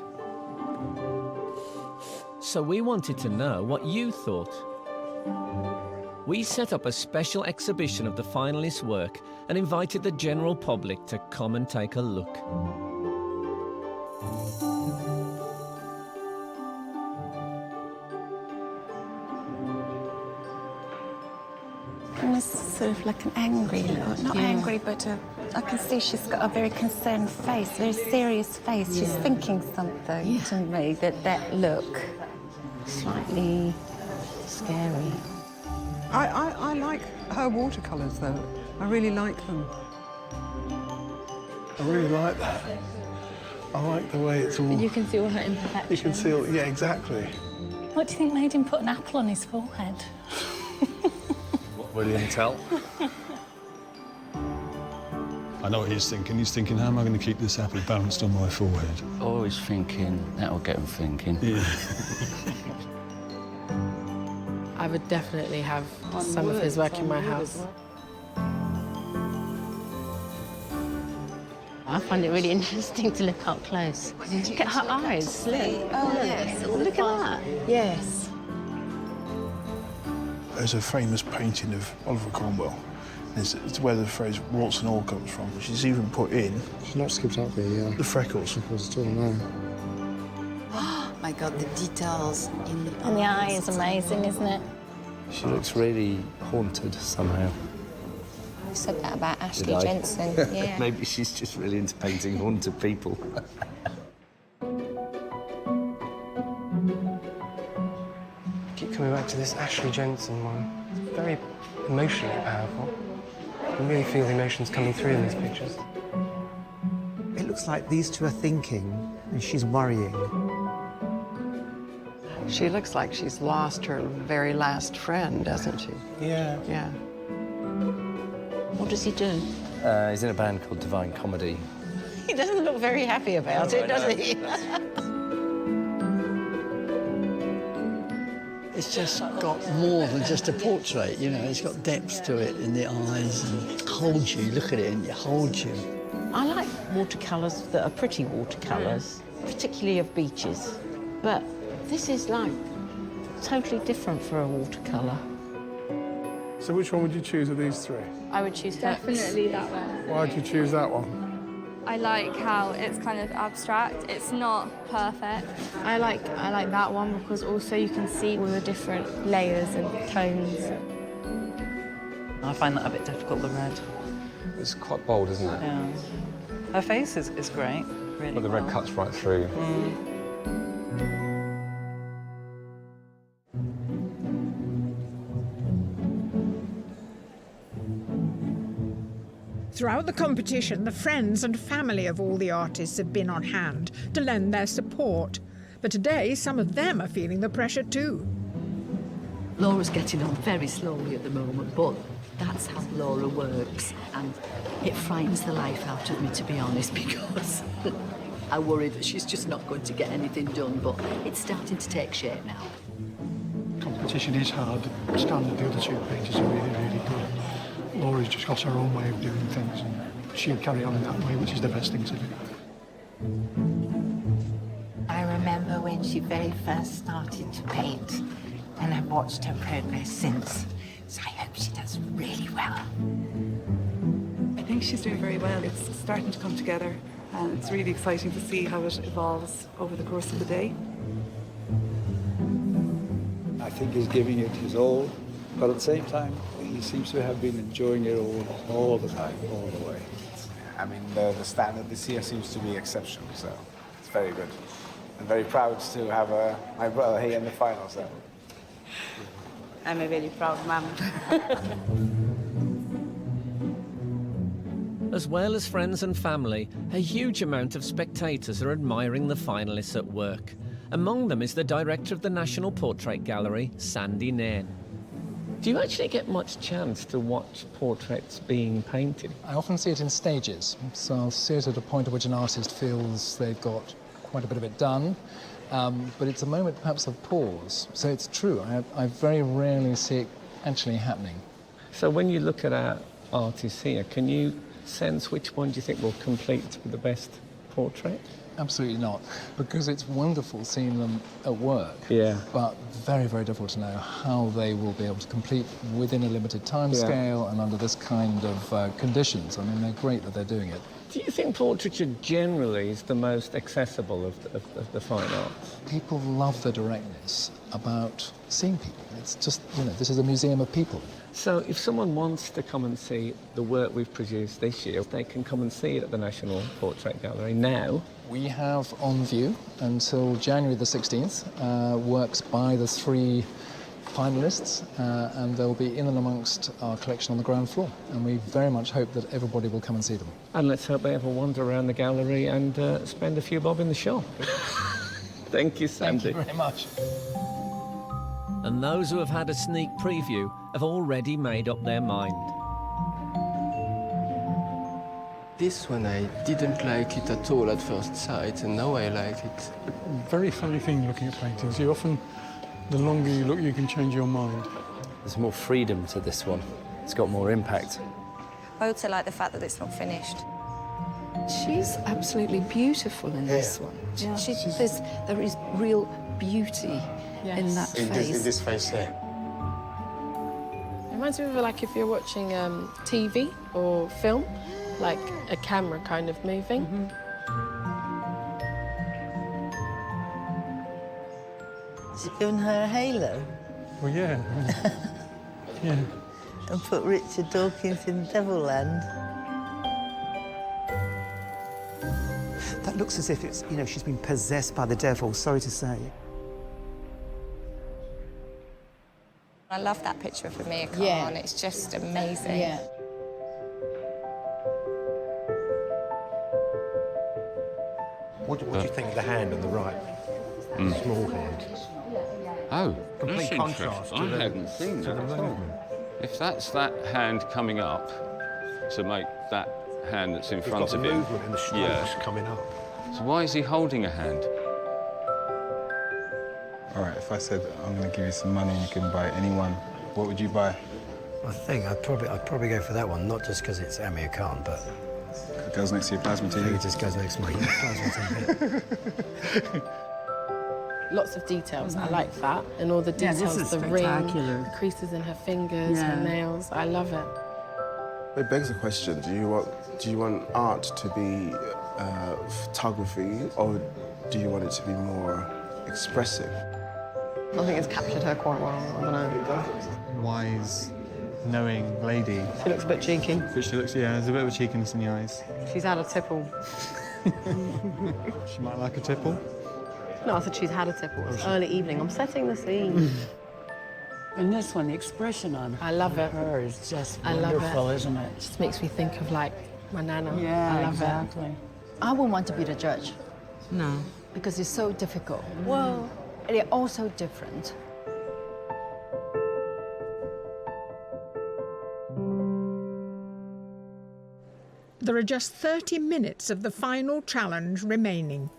So we wanted to know what you thought. We set up a special exhibition of the finalists' work and invited the general public to come and take a look. And it's sort of like an angry look. Not angry, but I can see she's got a very concerned face, very serious face. She's thinking something to me, that look. Slightly scary. I like her watercolours, though. I really like them. I really like that. I like the way it's all... You can see all her imperfections. You can see all... Yeah, exactly. What do you think made him put an apple on his forehead? William Tell. I know what he's thinking. He's thinking, how am I going to keep this apple balanced on my forehead? Always thinking, that'll get him thinking. Yeah. I would definitely have some of his work in my house. I find it really interesting to look up close. Look at her eyes. Look. Oh, yes. Look at that. Yes. There's a famous painting of Oliver Cromwell. It's where the phrase warts and all comes from. She's even put in... She's not skipped out the freckles. Freckles at all, no. Oh, my God, the details in the And the eye is amazing, isn't it? She looks really haunted somehow. You said that about Ashley Did I? Jensen, yeah. Maybe she's just really into painting haunted people. Keep coming back to this Ashley Jensen one. It's very emotionally powerful. can really feel the emotions coming through in these pictures. It looks like these two are thinking and she's worrying. She looks like she's lost her very last friend, doesn't she? Yeah. Yeah. What does he do? He's in a band called Divine Comedy. He doesn't look very happy about it, does he? It's just got more than just a portrait, you know, it's got depth to it in the eyes and it holds you, look at it and it holds you. I like watercolours that are pretty watercolours, particularly of beaches. But this is like totally different for a watercolour. So which one would you choose of these three? I would choose definitely that one. Why'd you choose that one? I like how it's kind of abstract. It's not perfect. I like that one because also you can see all the different layers and tones. I find that a bit difficult, the red. It's quite bold, isn't it? Yeah. Her face is great, really. But the red cuts right through. Throughout the competition, the friends and family of all the artists have been on hand to lend their support. But today, some of them are feeling the pressure too. Laura's getting on very slowly at the moment, but that's how Laura works. And it frightens the life out of me, to be honest, because I worry that she's just not going to get anything done, but it's starting to take shape now. Competition is hard. The standard the other two painters are really, really good. Laura's just got her own way of doing things, and she'll carry on in that way, which is the best thing to do. I remember when she very first started to paint, and I've watched her progress since. So I hope she does really well. I think she's doing very well. It's starting to come together, and it's really exciting to see how it evolves over the course of the day. I think he's giving it his all, but at the same time, he seems to have been enjoying it all the time, all the way. I mean, the standard this year seems to be exceptional, so it's very good. I'm very proud to have my brother here in the final, so. I'm a very proud mum. As well as friends and family, a huge amount of spectators are admiring the finalists at work. Among them is the director of the National Portrait Gallery, Sandy Nairn. Do you actually get much chance to watch portraits being painted? I often see it in stages. So I'll see it at a point at which an artist feels they've got quite a bit of it done, but it's a moment perhaps of pause. So it's true, I very rarely see it actually happening. So when you look at our artists here, can you sense which one do you think will complete with the best portrait? Absolutely not, because it's wonderful seeing them at work, but very, very difficult to know how they will be able to complete within a limited time scale and under this kind of conditions. I mean, they're great that they're doing it. Do you think portraiture generally is the most accessible of the fine arts? People love the directness about seeing people. It's just, you know, this is a museum of people. So if someone wants to come and see the work we've produced this year, they can come and see it at the National Portrait Gallery now. We have on view until January the 16th works by the three finalists, and they'll be in and amongst our collection on the ground floor. And we very much hope that everybody will come and see them. And let's hope they have a wander around the gallery and spend a few bob in the shop. Thank you, Sandy. Thank you very much. And those who have had a sneak preview have already made up their mind. This one I didn't like it at all at first sight, and now I like it. Very funny thing looking at paintings. You often, the longer you look, you can change your mind. There's more freedom to this one. It's got more impact. I also like the fact that it's not finished. She's absolutely beautiful in this one. Yeah. There is real beauty in that face. In this face here. It reminds me of like if you're watching TV or film, like a camera kind of moving. Has it given her a halo? Well, yeah. Yeah. And put Richard Dawkins in Devilland. That looks as if it's, you know, she's been possessed by the devil, sorry to say. I love that picture of Amir Khan. It's just amazing. Yeah. What do you think of the hand on the right? Small hand. Oh, Complete that's contrast interesting. to I the- hadn't seen to that the at all. movement. If that's that hand coming up to make that hand that's in He's front got of the him. movement and the strokes coming up. So why is he holding a hand? All right, if I said I'm going to give you some money and you can buy anyone, what would you buy? I think I'd probably go for that one, not just because it's Amir Khan, but It goes next to your plasma I think TV. it just goes next to my plasma TV. Lots of details. I like that. And all the Yeah, details, this is the ring, spectacular. the creases in her fingers, Yeah. her nails. I love it. It begs the question, do you want art to be photography, or do you want it to be more expressive? I think it's captured her quite well. I don't know. Wise, knowing lady. She looks a bit cheeky. But she looks, yeah, there's a bit of a cheekiness in the eyes. She's had a tipple. She might like a tipple. No, I said she's had a tipple. It's early evening. I'm setting the scene. And this one, the expression on I love it. her is just I love wonderful, it. isn't it? Just makes me think of like my nana. Yeah, I love exactly. I wouldn't want to be the judge. No. Because it's so difficult. Well, they're all so different. There are just 30 minutes of the final challenge remaining.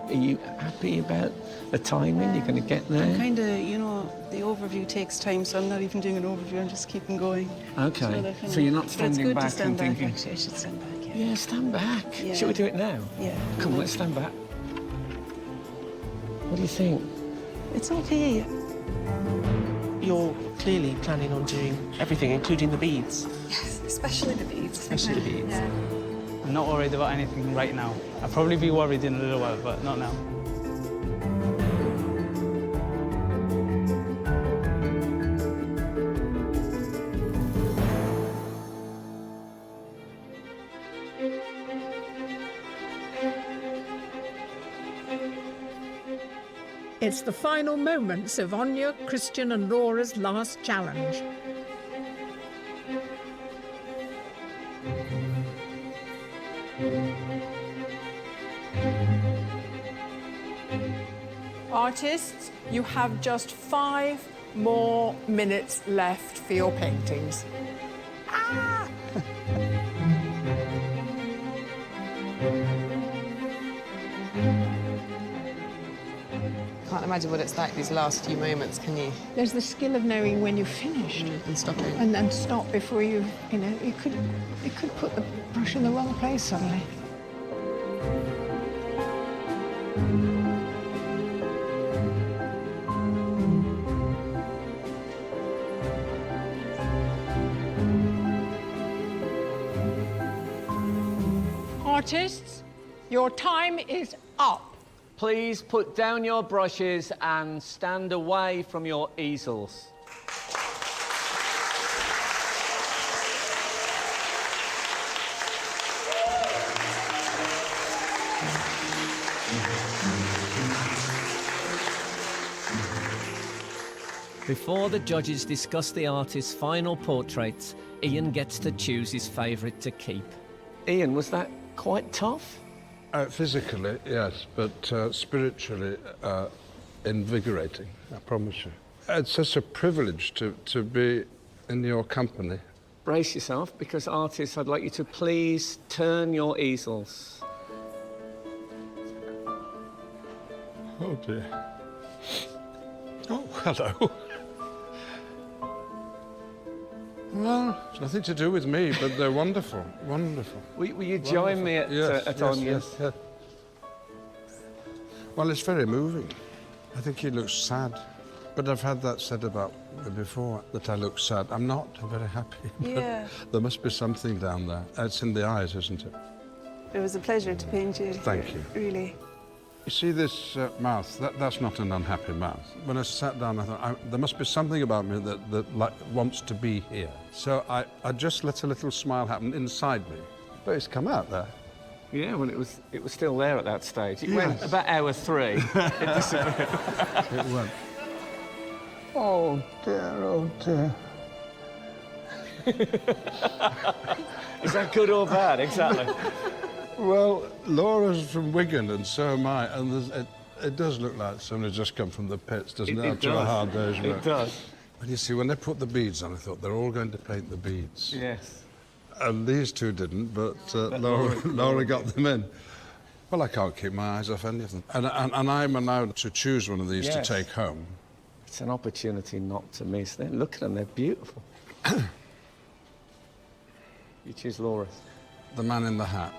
Are you happy about the timing? You're going to get there? Kind of, you know, the overview takes time, so I'm not even doing an overview, I'm just keeping going. Okay. So you're not standing back It's good to stand and back, thinking... actually. I should stand back, yeah. Yeah, stand back. Yeah. Shall we do it now? Yeah. Come on, let's stand back. What do you think? It's okay. You're clearly planning on doing everything, including the beads. Yes, especially the beads. Especially the beads. Yeah. I'm not worried about anything right now. I'll probably be worried in a little while, but not now. It's the final moments of Anya, Christian and Laura's last challenge. Artists, you have just 5 more minutes left for your paintings. Can't imagine what it's like these last few moments, can you? There's the skill of knowing when you've finished. And stopping. And stop before you know, you could put the brush in the wrong place suddenly. Artists, your time is up. Please put down your brushes and stand away from your easels. Before the judges discuss the artist's final portraits, Ian gets to choose his favourite to keep. Ian, was that quite tough? Physically, yes, but spiritually invigorating, I promise you. It's such a privilege to be in your company. Brace yourself, because artists, I'd like you to please turn your easels. Oh, dear. Oh, hello. No, it's nothing to do with me, but they're wonderful, wonderful. Will you join me at Anya's? Yes. Well, it's very moving. I think he looks sad. But I've had that said about me before, that I look sad. I'm not. I'm very happy. Yeah. But there must be something down there. It's in the eyes, isn't it? It was a pleasure to paint you. Thank you. Really. You see this mouth? That's not an unhappy mouth. When I sat down, I thought, there must be something about me that like, wants to be here. So I just let a little smile happen inside me. But it's come out there. Yeah, well, it was still there at that stage. It went about hour 3. It disappeared. It went. Oh dear, oh dear. Is that good or bad? Exactly. Well, Laura's from Wigan and so am I, and it does look like somebody's just come from the pits, doesn't it? After a hard day's work. It does. And you see, when they put the beads on, I thought they're all going to paint the beads. Yes. And these two didn't, but Laura got them in. Well, I can't keep my eyes off any of them. And I'm allowed to choose one of these to take home. It's an opportunity not to miss. Look at them, they're beautiful. You choose Laura's. The Man in the Hat.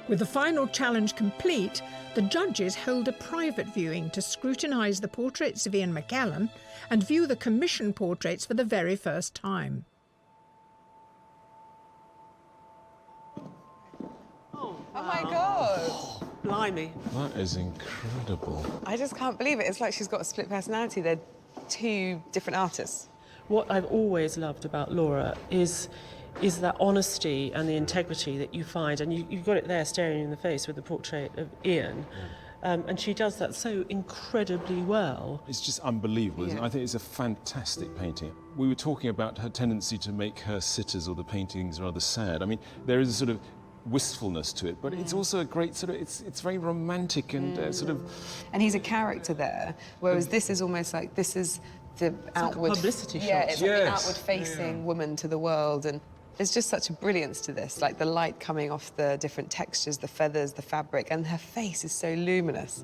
With the final challenge complete, the judges held a private viewing to scrutinise the portraits of Ian McKellen and view the commission portraits for the very first time. Oh my God! Blimey. That is incredible. I just can't believe it. It's like she's got a split personality. They're two different artists. What I've always loved about Laura is that honesty and the integrity that you find, and you've got it there staring you in the face with the portrait of Ian, and she does that so incredibly well. It's just unbelievable, isn't it? I think it's a fantastic painting. We were talking about her tendency to make her sitters or the paintings rather sad. I mean, there is a sort of wistfulness to it, but it's also a great sort of, it's very romantic and sort of... And he's a character there, whereas this is almost like, this is the outward... Like a publicity shot. Yeah, it's like the outward-facing woman to the world, and there's just such a brilliance to this, like the light coming off the different textures, the feathers, the fabric, and her face is so luminous.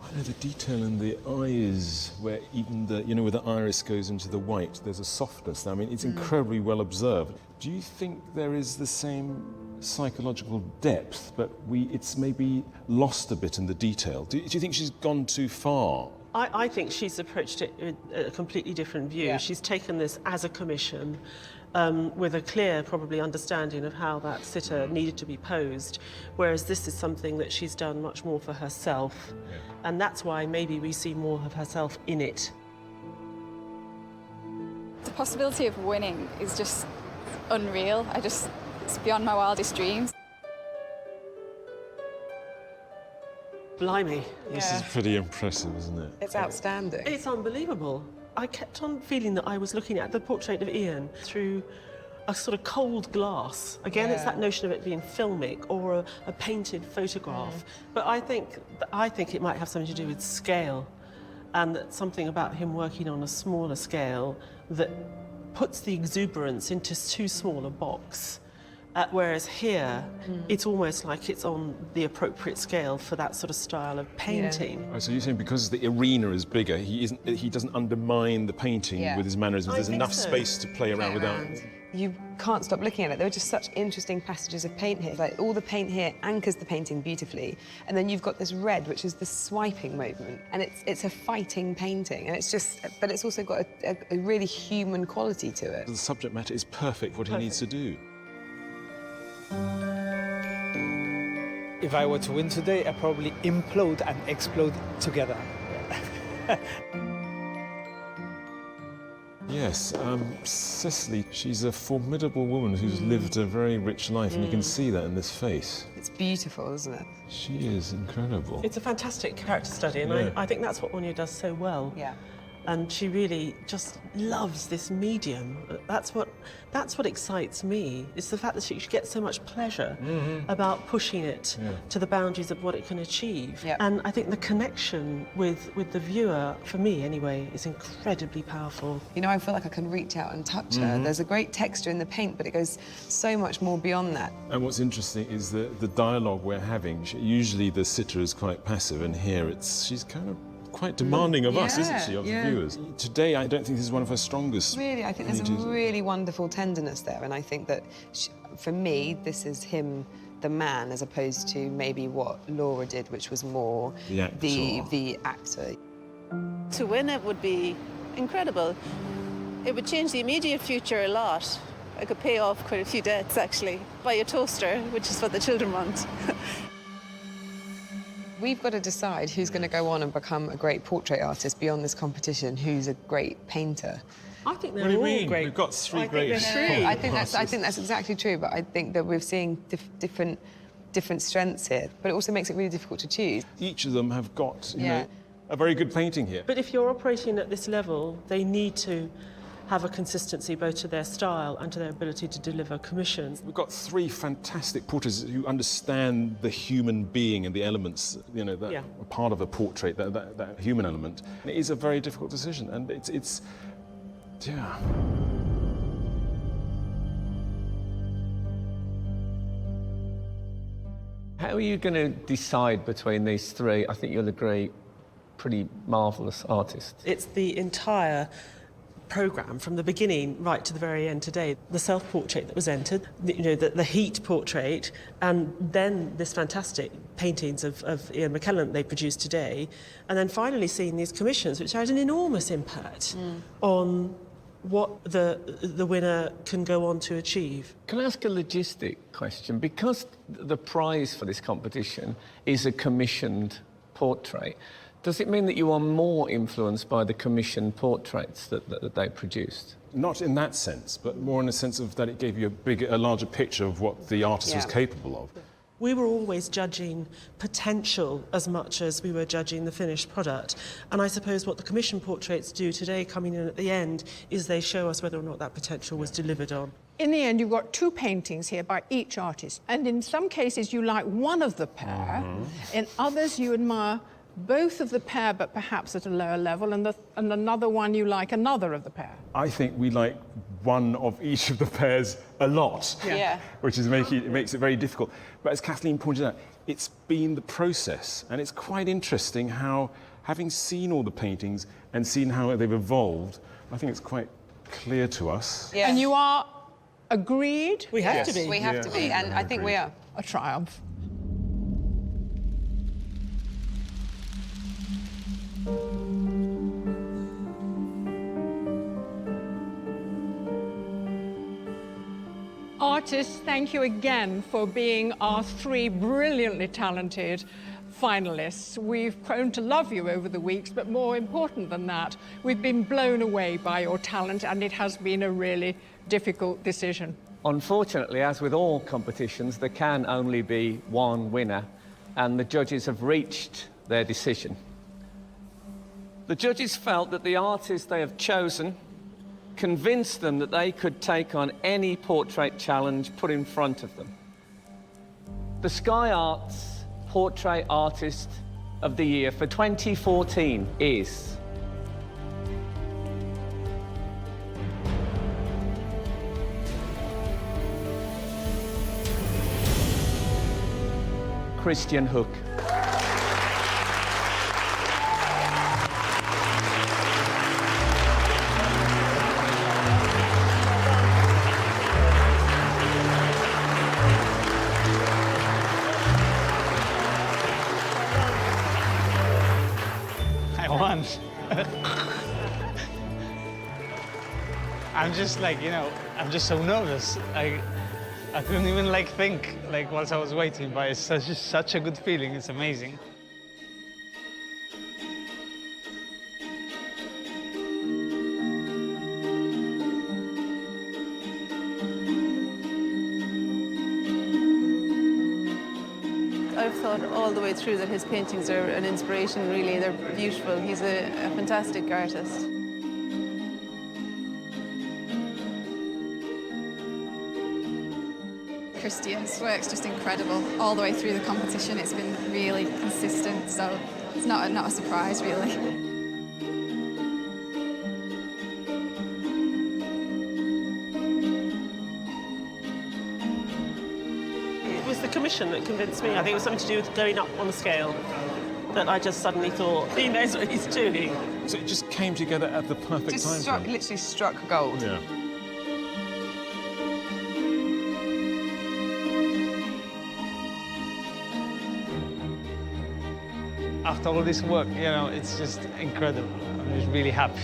I know the detail in the eyes, where even the, you know, where the iris goes into the white, there's a softness. I mean, it's incredibly well observed. Do you think there is the same psychological depth, but it's maybe lost a bit in the detail? Do you think she's gone too far? I think she's approached it with a completely different view. She's taken this as a commission, with a clear, probably, understanding of how that sitter needed to be posed, whereas this is something that she's done much more for herself. And that's why maybe we see more of herself in it. The possibility of winning is just unreal. It's beyond my wildest dreams. Blimey. This is pretty impressive, isn't it? It's outstanding. It's unbelievable. I kept on feeling that I was looking at the portrait of Ian through a sort of cold glass. Again, it's that notion of it being filmic or a painted photograph. But I think it might have something to do with scale, and that something about him working on a smaller scale that puts the exuberance into too small a box. Whereas here, it's almost like it's on the appropriate scale for that sort of style of painting. Oh, so you're saying because the arena is bigger, he doesn't undermine the painting with his mannerisms. There's enough space to play around without... You can't stop looking at it. There are just such interesting passages of paint here. Like, all the paint here anchors the painting beautifully, and then you've got this red, which is the swiping movement, and it's a fighting painting, and it's just... But it's also got a really human quality to it. The subject matter is perfect for what he needs to do. If I were to win today, I'd probably implode and explode together. Yes, Sicily, she's a formidable woman who's lived a very rich life, and you can see that in this face. It's beautiful, isn't it? She is incredible. It's a fantastic character study, and I think that's what Anya does so well. Yeah. And she really just loves this medium. That's what excites me. It's the fact that she gets so much pleasure about pushing it to the boundaries of what it can achieve. And I think the connection with the viewer, for me anyway, is incredibly powerful. You know, I feel like I can reach out and touch her. There's a great texture in the paint, but it goes so much more beyond that. And what's interesting is the dialogue we're having. Usually the sitter is quite passive, and here she's kind of quite demanding of us, isn't she, of the viewers? Today, I don't think this is one of her strongest. Really, I think there's a really wonderful tenderness there, and I think that, for me, this is him, the man, as opposed to maybe what Laura did, which was more the actor. To win it would be incredible. It would change the immediate future a lot. I could pay off quite a few debts, actually. Buy a toaster, which is what the children want. We've got to decide who's going to go on and become a great portrait artist beyond this competition, who's a great painter. I think they're What do you all mean? great. We've got three great I think that's exactly true, but I think that we're seeing different strengths here, but it also makes it really difficult to choose. Each of them have got, you know, a very good painting here. But if you're operating at this level, they need to have a consistency both to their style and to their ability to deliver commissions. We've got three fantastic portraits who understand the human being and the elements, you know, that are part of a portrait, that human element. And it is a very difficult decision, and it's yeah. How are you going to decide between these three? I think you'll agree, pretty marvellous artists. It's the entire programme from the beginning right to the very end today. The self-portrait that was entered, the heat portrait, and then this fantastic paintings of Ian McKellen they produced today, and then finally seeing these commissions, which had an enormous impact on what the winner can go on to achieve. Can I ask a logistic question? Because the prize for this competition is a commissioned portrait, does it mean that you are more influenced by the commissioned portraits that they produced? Not in that sense, but more in the sense of that it gave you a larger picture of what the artist was capable of. We were always judging potential as much as we were judging the finished product. And I suppose what the commission portraits do today, coming in at the end, is they show us whether or not that potential was delivered on. In the end, you've got two paintings here by each artist. And in some cases, you like one of the pair. In others, you admire both of the pair, but perhaps at a lower level, and another one you like another of the pair. I think we like one of each of the pairs a lot, which is makes it very difficult. But as Kathleen pointed out, it's been the process, and it's quite interesting how, having seen all the paintings and seen how they've evolved, I think it's quite clear to us. And you are agreed? We have to be. We have to be, and I think we are. A triumph. Artists, thank you again for being our three brilliantly talented finalists. We've grown to love you over the weeks, but more important than that, we've been blown away by your talent, and it has been a really difficult decision. Unfortunately, as with all competitions, there can only be one winner, and the judges have reached their decision. The judges felt that the artist they have chosen convinced them that they could take on any portrait challenge put in front of them. The Sky Arts Portrait Artist of the Year for 2014 is... Christian Hook. I'm just like, I'm just so nervous. I couldn't even think whilst I was waiting, but it's such a good feeling. It's amazing. I've thought all the way through that his paintings are an inspiration, really. They're beautiful. He's a fantastic artist. Christian's work's just incredible. All the way through the competition, it's been really consistent, so it's not a surprise, really. It was the commission that convinced me. I think it was something to do with going up on the scale that I just suddenly thought, he knows what he's doing. So it just came together at the perfect time. Literally struck gold. Yeah. After all this work, it's just incredible. I'm just really happy.